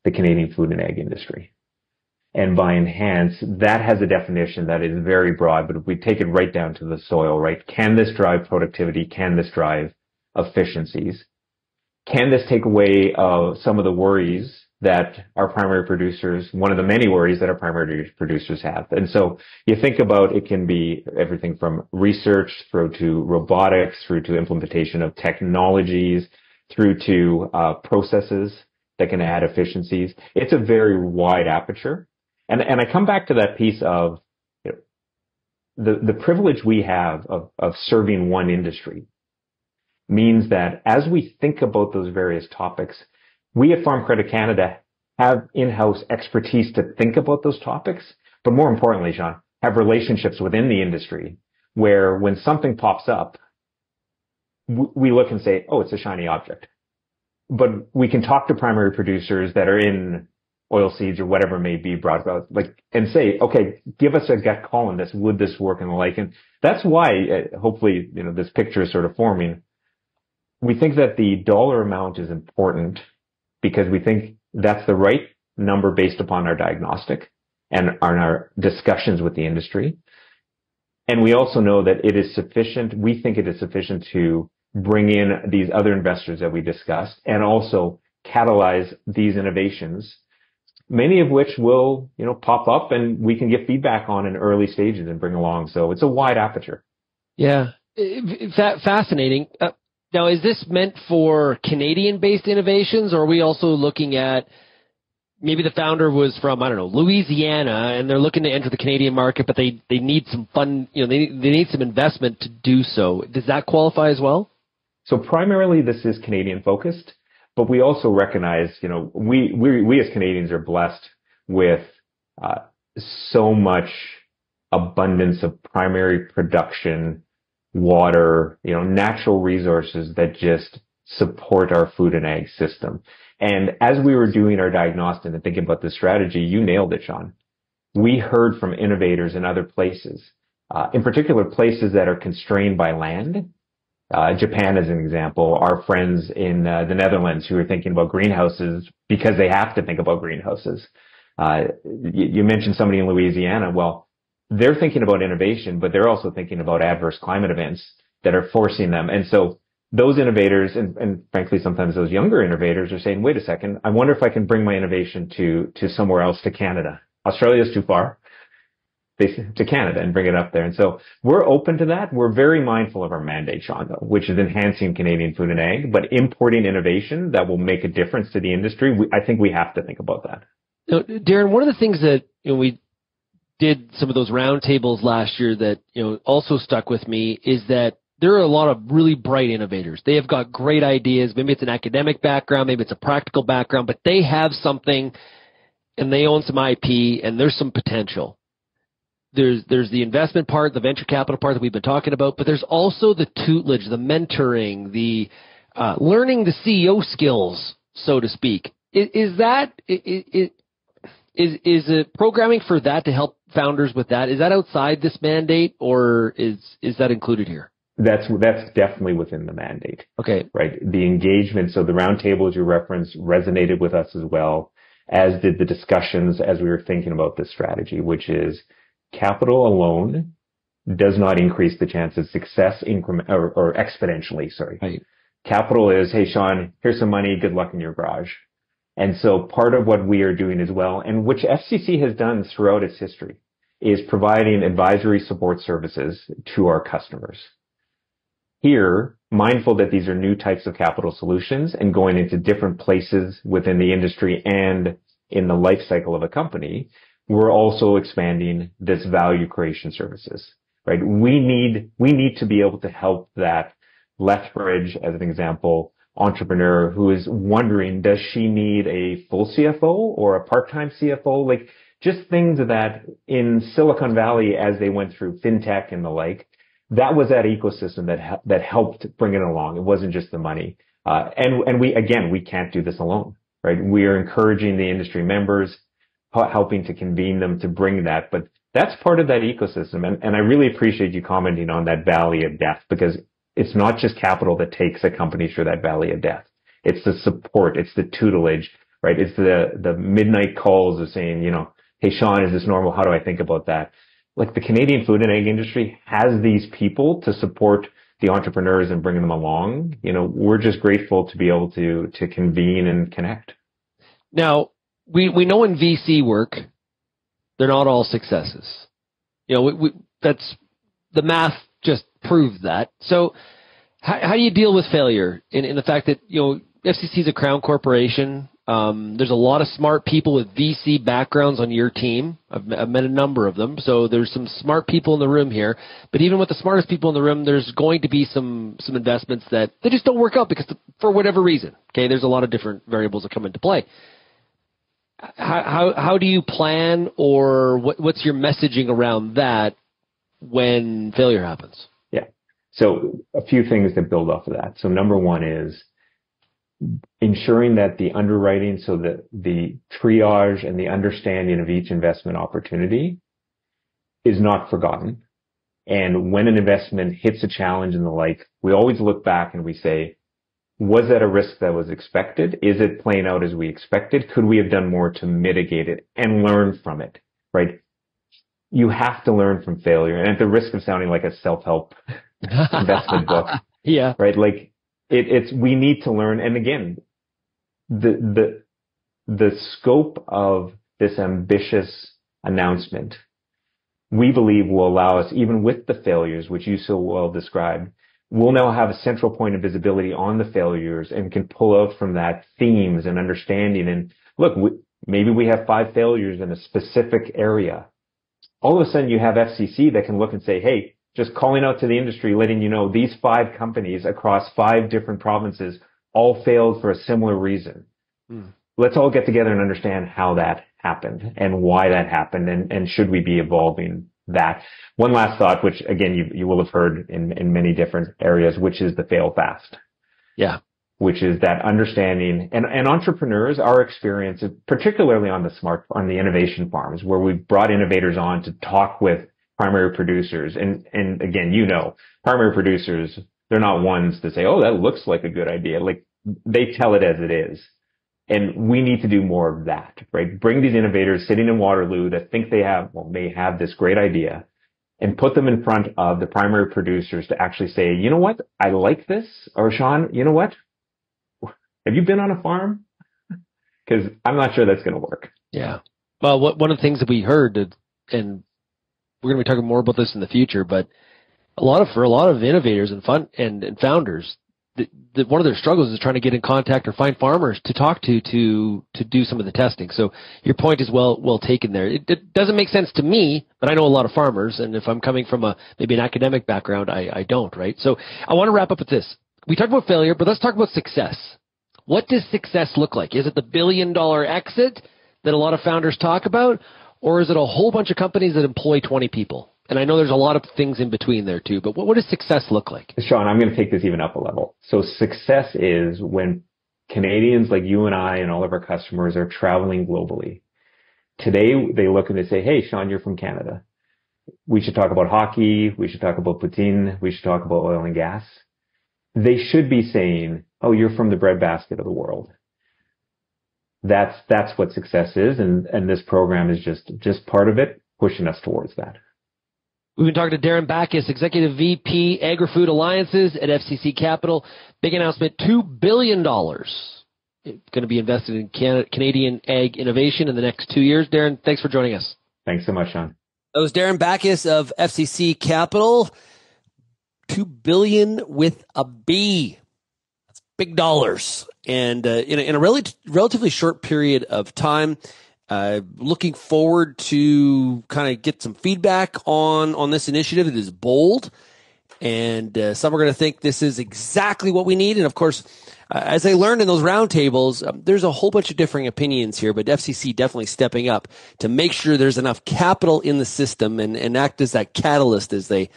Speaker 9: the Canadian food and ag industry? And by enhance, that has a definition that is very broad, but if we take it right down to the soil, right? Can this drive productivity? Can this drive efficiencies? Can this take away some of the worries that our primary producers, one of the many worries that our primary producers have? And so you think about, it can be everything from research through to robotics, through to implementation of technologies, through to processes that can add efficiencies. It's a very wide aperture. And I come back to that piece of, you know, the privilege we have of serving one industry means that as we think about those various topics, we at Farm Credit Canada have in-house expertise to think about those topics, but more importantly, Sean, have relationships within the industry where when something pops up, we look and say, oh, it's a shiny object. But we can talk to primary producers that are in oilseeds or whatever may be brought about, like, and say, okay, give us a gut call on this. Would this work and the like? And that's why, hopefully, you know, this picture is sort of forming. We think that the dollar amount is important because we think that's the right number based upon our diagnostic and our discussions with the industry. And we also know that it is sufficient. We think it is sufficient to bring in these other investors that we discussed and also catalyze these innovations, many of which will, you know, pop up and we can get feedback on in early stages and bring along. So it's a wide aperture.
Speaker 1: Yeah. Fascinating. Now, is this meant for Canadian-based innovations, or are we also looking at maybe the founder was from, I don't know, Louisiana, and they're looking to enter the Canadian market, but they need some fun, you know, they need some investment to do so. Does that qualify as well?
Speaker 9: So primarily this is Canadian focused, but we also recognize, you know, we as Canadians are blessed with so much abundance of primary production, water, you know, natural resources that just support our food and ag system. And as we were doing our diagnostic and thinking about the strategy, you nailed it, Sean. We heard from innovators in other places, in particular places that are constrained by land. Japan as an example, our friends in the Netherlands who are thinking about greenhouses because they have to think about greenhouses. You mentioned somebody in Louisiana. Well, they're thinking about innovation, but they're also thinking about adverse climate events that are forcing them. And so those innovators, and frankly, sometimes those younger innovators are saying, wait a second, I wonder if I can bring my innovation to somewhere else, to Canada. Australia is too far. To Canada and bring it up there. And so we're open to that. We're very mindful of our mandate, Sean, though, which is enhancing Canadian food and ag, but importing innovation that will make a difference to the industry. I think we have to think about that.
Speaker 1: Now, Darren, one of the things that, you know, we did some of those roundtables last year that, you know, also stuck with me is that there are a lot of really bright innovators. They have got great ideas. Maybe it's an academic background, maybe it's a practical background, but they have something and they own some IP and there's some potential. there's the investment part, the venture capital part that we've been talking about, but there's also the tutelage, the mentoring, the learning the CEO skills, so to speak. Is it programming for that to help founders with that? Is that outside this mandate, or is that included here?
Speaker 9: That's definitely within the mandate.
Speaker 1: Okay.
Speaker 9: Right. The engagement, so the roundtable, as you referenced, resonated with us as well, as did the discussions as we were thinking about this strategy, which is capital alone does not increase the chance of success or exponentially. Sorry.
Speaker 1: Right.
Speaker 9: Capital is, hey, Sean, here's some money. Good luck in your garage. And so part of what we are doing as well, and which FCC has done throughout its history, is providing advisory support services to our customers. Here, mindful that these are new types of capital solutions and going into different places within the industry and in the life cycle of a company, we're also expanding this value creation services, right? We need to be able to help that Lethbridge, as an example, entrepreneur who is wondering, does she need a full CFO or a part-time CFO? Like just things that in Silicon Valley, as they went through fintech and the like, that was that ecosystem that helped bring it along. It wasn't just the money. And we can't do this alone, right? We are encouraging the industry members, helping to convene them to bring that. But that's part of that ecosystem. And I really appreciate you commenting on that valley of death, because it's not just capital that takes a company through that valley of death. It's the support. It's the tutelage, right? It's the midnight calls of saying, hey, Sean, is this normal? How do I think about that? Like the Canadian food and egg industry has these people to support the entrepreneurs and bring them along. We're just grateful to be able to convene and connect.
Speaker 1: Now, we know in VC work, they're not all successes. That's the math just proves that. So how do you deal with failure in the fact that, FCC is a crown corporation? There's a lot of smart people with VC backgrounds on your team. I've met a number of them. So there's some smart people in the room here. But even with the smartest people in the room, there's going to be some investments that they just don't work out because for whatever reason. Okay, there's a lot of different variables that come into play. How do you plan, or what's your messaging around that when failure happens?
Speaker 9: Yeah. So a few things that build off of that. So number one is ensuring that the underwriting, so that the triage and the understanding of each investment opportunity is not forgotten. And when an investment hits a challenge and the like, we always look back and we say, was that a risk that was expected? Is it playing out as we expected? Could we have done more to mitigate it and learn from it, right? You have to learn from failure. And at the risk of sounding like a self-help investment book,
Speaker 1: yeah,
Speaker 9: right? Like we need to learn. And again, the scope of this ambitious announcement, we believe will allow us, even with the failures, which you so well described, we'll now have a central point of visibility on the failures and can pull out from that themes and understanding. And look, maybe we have 5 failures in a specific area. All of a sudden you have FCC that can look and say, hey, just calling out to the industry, letting you know these 5 companies across 5 different provinces all failed for a similar reason. Let's all get together and understand how that happened and why that happened, and should we be evolving that. One last thought, which again, you will have heard in many different areas, which is the fail fast.
Speaker 1: Yeah.
Speaker 9: Which is that understanding and entrepreneurs, our experience, particularly on the innovation farms, where we've brought innovators on to talk with primary producers. And again, primary producers, they're not ones to say, oh, that looks like a good idea. Like they tell it as it is. And we need to do more of that, right? Bring these innovators sitting in Waterloo that think may have this great idea, and put them in front of the primary producers to actually say, you know what? I like this. Or Sean, you know what? Have you been on a farm? Because I'm not sure that's going to work.
Speaker 1: Yeah. Well, one of the things that we heard, and we're going to be talking more about this in the future, but for a lot of innovators and founders, one of their struggles is trying to get in contact or find farmers to talk to do some of the testing. So your point is well taken there. It doesn't make sense to me, but I know a lot of farmers, and if I'm coming from maybe an academic background, I don't, right? So I want to wrap up with this. We talked about failure, but let's talk about success. What does success look like? Is it the $1 billion exit that a lot of founders talk about? Or is it a whole bunch of companies that employ 20 people? And I know there's a lot of things in between there too, but what does success look like?
Speaker 9: Sean, I'm going to take this even up a level. So success is when Canadians like you and I and all of our customers are traveling globally. Today, they look and they say, hey, Sean, you're from Canada. We should talk about hockey. We should talk about poutine. We should talk about oil and gas. They should be saying, oh, you're from the breadbasket of the world. That's what success is. And this program is just part of it, pushing us towards that.
Speaker 1: We've been talking to Darren Backus, Executive VP, Agri-Food Alliances at FCC Capital. Big announcement, $2 billion going to be invested in Canadian ag innovation in the next 2 years. Darren, thanks for joining us.
Speaker 9: Thanks so much, Sean.
Speaker 1: That was Darren Backus of FCC Capital. $2 billion with a B. That's big dollars. And in a relatively short period of time. Looking forward to kind of get some feedback on this initiative. It is bold, and some are going to think this is exactly what we need. And of course, as I learned in those roundtables, there's a whole bunch of differing opinions here, but FCC definitely stepping up to make sure there's enough capital in the system and act as that catalyst as they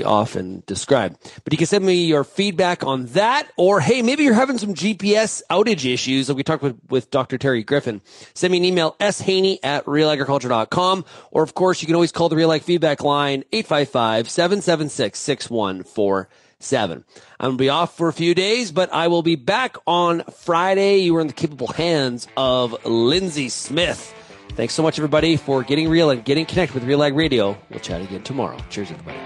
Speaker 1: often describe. But you can send me your feedback on that, or hey, maybe you're having some GPS outage issues like we talked with Dr. Terry Griffin. Send me an email, shaney@realagriculture.com, or of course, you can always call the Real Ag Feedback line, 855-776-6147. I'm going to be off for a few days, but I will be back on Friday. You are in the capable hands of Lindsay Smith. Thanks so much, everybody, for getting real and getting connected with Real Ag Radio. We'll chat again tomorrow. Cheers, everybody.